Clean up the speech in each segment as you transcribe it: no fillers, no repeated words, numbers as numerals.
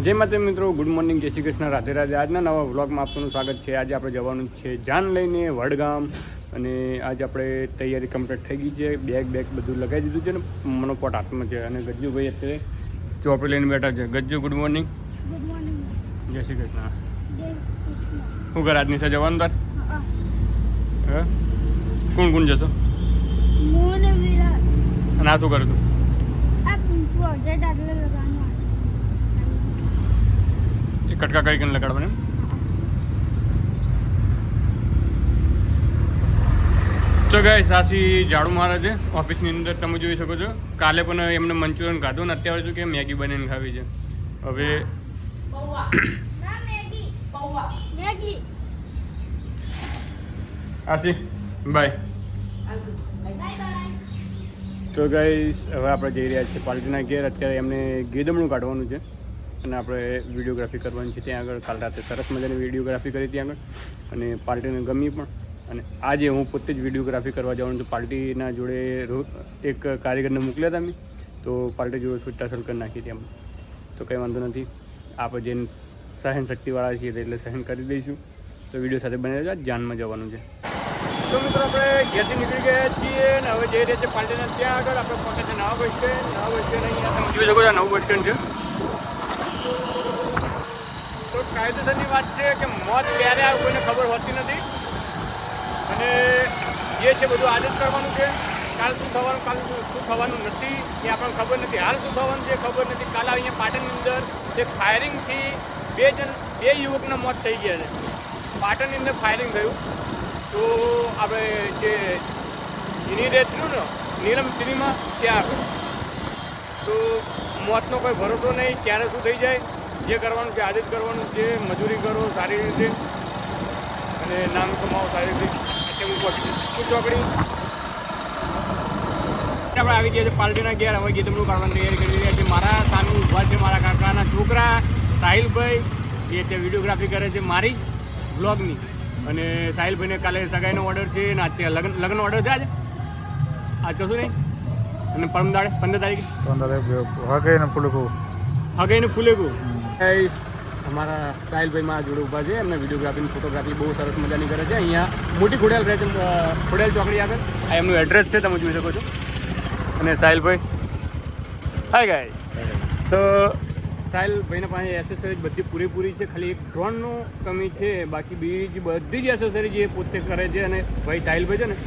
જય માતા મિત્રો, ગુડ મોર્નિંગ, જય શ્રી કૃષ્ણ, રાધે રાધે. આજના નવા વ્લોગમાં આપનું સ્વાગત છે. આજે આપણે જવાનું છે જાન લઈને વડગામ, અને આજે આપણે તૈયારી કમ્પ્લીટ થઈ ગઈ છે. બેગ બધું લગાવી દીધું છે ને મનોપોટ હાથમાં છે. અને ગજ્જુભાઈ અત્યારે ચોપડી લઈને બેઠા છે. Gujju, good morning. Good morning. જય શ્રી કૃષ્ણ. જય શ્રી કૃષ્ણ. શું કર આજની સાથે જવાનું તાર? હા, કોણ જશો? મોને વિરાટ. અને આ શું કરું તું? આ પ્રોજેક્ટ આટલે લગાવવાનો. એ કટકા કરીને લગાડવાને. તો ગાઈસ, સાસી ઝાડુ મારે છે ઓફિસની અંદર, તમે જોઈ શકો છો. કાલે પણ એમને મંચુરિયન ખાધું ને અત્યારે શું કે મેગી બનાવીને ખાવી છે. હવે મેગી. આસી બાય. તો ગાઈસ, હવે આપણે જઈ રહ્યા છીએ પાર્ટીના ઘેર. અત્યારે એમને ગેદમણું કાઢવાનું છે અને આપણે વિડીયોગ્રાફી કરવાની છે ત્યાં આગળ. કાલ રાતે સરસ મજાની વિડીયોગ્રાફી કરી ત્યાં આગળ, અને પાર્ટીને ગમી પણ. અને આજે હું પોતે જ વિડીયોગ્રાફી કરવા જવાનું છું. પાર્ટીના જોડે એક કારીગરને મોકલ્યા હતા મેં, તો પાર્ટી જોડે છૂટા સલ કરી નાખી ત્યાં. તો કંઈ વાંધો નથી, આપણે જે સહન શક્તિવાળા છીએ એટલે સહન કરી દઈશું. તો વિડીયો સાથે બની રહેજો. જાનમાં જવાનું છે. તો મિત્રો, આપણે ઘેરથી નીકળી ગયા છીએ અને હવે જઈ રહ્યા છીએ પાર્ટીના ત્યાં આગળ. આપણે પહોંચે છે નવા બસ સ્ટેન્ડ. અહીંયા તમે જોઈ શકો છો, નવું બસ સ્ટેન્ડ છે. તો કાયદેસરની વાત છે કે મોત ક્યારે આવે કોઈને ખબર હોતી નથી, અને જે છે બધું આજે જ કરવાનું છે. કાલ શું થવાનું, કાલ શું થવાનું નથી એ આપણને ખબર નથી. હાલ શું થવાનું છે ખબર નથી. કાલે અહીંયા પાટણની અંદર એક ફાયરિંગથી બે યુવકના મોત થઈ ગયા છે. પાટણની અંદર ફાયરિંગ થયું. તો આપણે જે જીની રહેતું ને નીલમ સિનેમા ત્યાં આગળ. તો મોતનો કોઈ ભરોસો નહીં, ક્યારે શું થઈ જાય. જે કરવાનું છે આજે જ કરવાનું છે. મજૂરી કરો સારી રીતે અને નામ કમાવો સારી રીતે. ચોકડી આપણે આવી ગયા છે પાર્ટીના ઘેર. હવે ગીતમનું કાઢવાની તૈયારી કરી રહ્યા છે. મારા સામે ઊભા છે મારા કાકાના છોકરા સાહિલભાઈ, એ તે વિડીયોગ્રાફી કરે છે મારી બ્લોગની. અને સાહિલભાઈને કાલે સગાઈનો ઓર્ડર છે ને અત્યારે લગ્ન ઓર્ડર છે આજે. આજ કશું નહીં. અને પરમ દાડે 15 તારીખે હગાઈને ફૂલેકું. અમારા સાહિલભાઈ મારા જોડે ઊભા છે. એમને વિડીયોગ્રાફી ફોટોગ્રાફી બહુ સરસ મજાની કરે છે. અહીંયા મોટી ખોડેલ રહે છે, ખોડેલ ચોકડી આગળ. આ એમનું એડ્રેસ છે, તમે જોઈ શકો છો. અને સાહિલભાઈ, હાય ગાય. તો સાહિલભાઈના પાસે એસેસરીઝ બધી પૂરેપૂરી છે. ખાલી એક ડ્રોનનો કમી છે, બાકી બીજી બધી જ એસેસરીઝ એ પોતે કરે છે. અને ભાઈ સાહિલભાઈ છે ને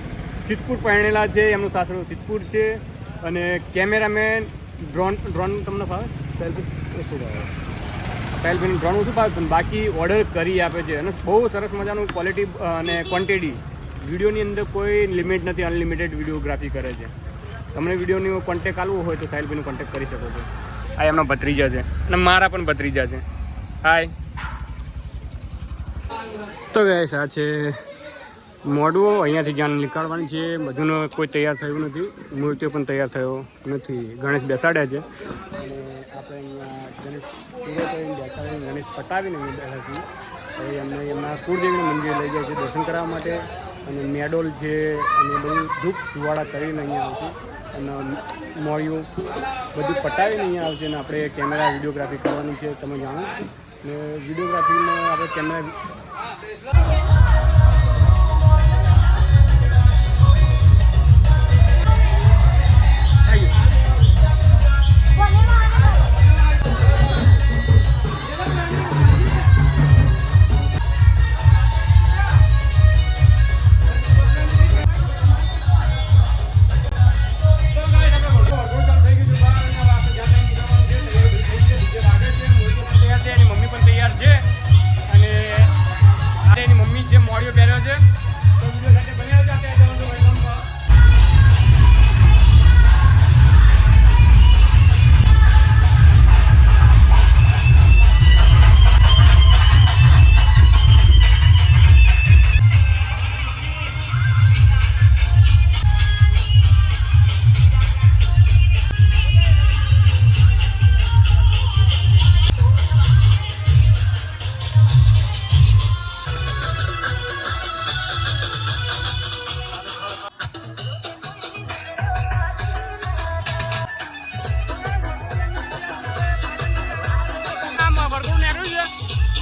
સિદ્ધપુર પહેણેલા છે. એમનું સાસરું સિદ્ધપુર છે. અને કેમેરામેન ડ્રોન તમને ફાવે? સાહિલભાઈનું ડ્રોન ઓછું ફાવે પણ બાકી ઓર્ડર કરી આપે છે. અને બહુ સરસ મજાનું ક્વોલિટી અને ક્વોન્ટિટી. વિડીયોની અંદર કોઈ લિમિટ નથી, અનલિમિટેડ વિડીયોગ્રાફી કરે છે. તમને વિડીયોની કોન્ટેક્ટ આપવો હોય તો સાહિલભાઈનો કોન્ટેક્ટ કરી શકો છો. આ એમના ભત્રીજા છે અને મારા પણ ભત્રીજા છે. હાય. તો ગાઈસ, આ છે મોડવો. અહીંયાથી જાન નીકાળવાની છે. બધું કોઈ તૈયાર થયું નથી. મૂર્તિઓ પણ તૈયાર થયો નથી. ગણેશ બેસાડ્યા છે. અને આપણે અહીંયા ગણેશ પૂરો કરીને બેસાડીને ગણેશ પટાવીને અહીંયા બેઠા છીએ. હવે એમને એમના કુળદેવીનું મંદિર લઈ જાય છે દર્શન કરવા માટે. અને મેડોલ છે અને બધું ધૂપ ધુવાડા કરીને અહીંયા આવશે. અને મોળિયું બધું પટાવીને અહીંયા આવશે. અને આપણે કેમેરા વિડીયોગ્રાફી કરવાની છે, તમે જાણો. અને વિડીયોગ્રાફીમાં આપણે કેમેરા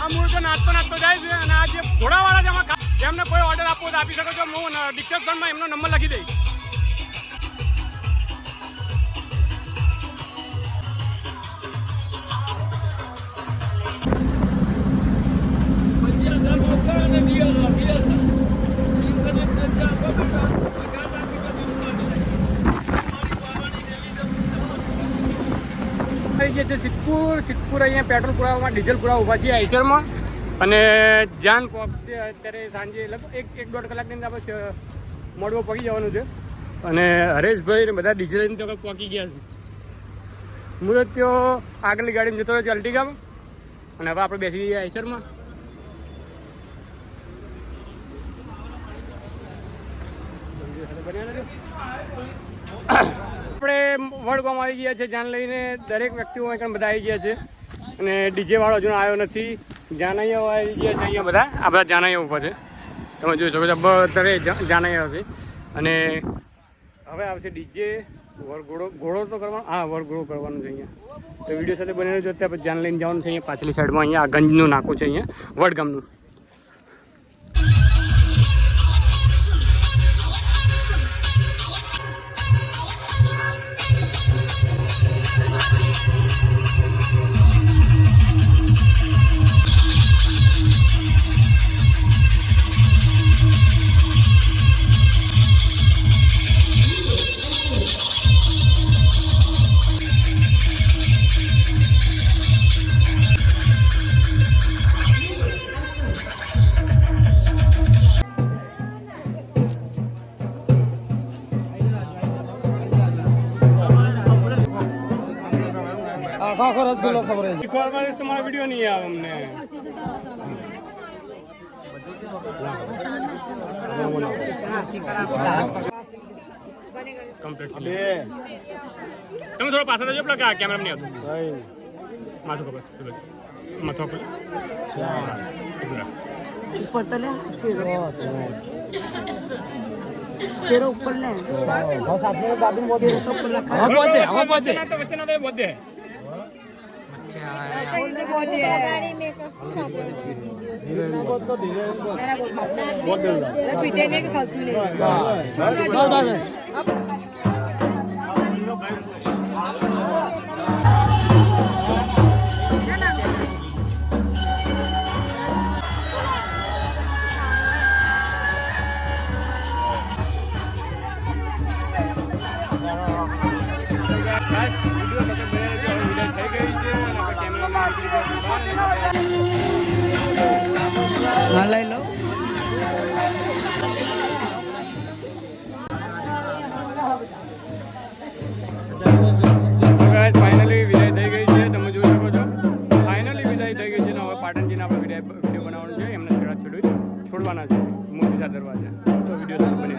આ મૂર્તિ નાચતો નાચતો જાય છે અને આ જે ઘોડાવાળા છે એમને કોઈ ઓર્ડર આપવો તો આપી શકો છો. હું ડિસ્ક્રિપ્શનમાં એમનો નંબર લખી દઈશ. જે છે સિદ્ધપુર અહીંયા પેટ્રોલ પુરાવામાં ડીઝલ પુરાવા ઊભા છીએ આઈસરમાં અને જાન પહોંચશે અત્યારે સાંજે લગભગ એક દોઢ કલાકની અંદર આપણે મોડવો પહોંચી જવાનું છે અને હરેશભાઈ ને બધા ડીઝલ લઈને તો પહોંચી ગયા છે. મુરત ત્યો આગળની ગાડીમાં જતો રહ્યો છે અલ્ટિગામાં અને હવે આપણે બેસી જઈએ આઈસરમાં. આપણે વડગામ આવી ગયા છે જાન લઈને. દરેક વ્યક્તિઓ અહીં બધા આવી ગયા છે અને ડીજે વાળો હજુ આવ્યો નથી. જાનૈયાઓ આવી ગયા છે અહીંયા બધા. આ બધા જાનૈયા ઊભા છે, તમે જોઈ શકો છો. અત્યારે જાનૈયા છે અને હવે આવશે ડીજે. ઘોડો તો કરવાનો, હા વરઘોડો કરવાનો છે અહીંયા. તો વિડીયો સાથે બનેલો છે. અત્યારે જાન લઈને જવાનું છે અહીંયા પાછલી સાઈડમાં. અહીંયા આ ગંજનું નાકું છે અહીંયા વડગામનું. આખો રસગુલ્લો ખબર છે. શીખવાડવા તમારા વિડીયો નહીં આવે અમને. તમે થોડો પાછળ જજો પેલા કેમેરા નહીં આવતું. માથું ખબર માથું ઉપર તો લે શેરો ઉપર લે બસ આપણે દાદી મોદી તો ઉપર લખા હવે બોધે વચ્ચે ના તો બોધે. ગાડી મેં કશું પીટે ને કે ખાતું ને હા લઈ લો. ફાઇનલી વિદાય થઈ ગઈ છે. તમે જોઈ શકો છો ફાઇનલી વિદાય થઈ ગઈ છે ને હવે પાટણજીને આપણે વિડીયો બનાવવાનું છે. એમને છોડવાના છે મોતીસા દરવાજા. તો વિડીયો બને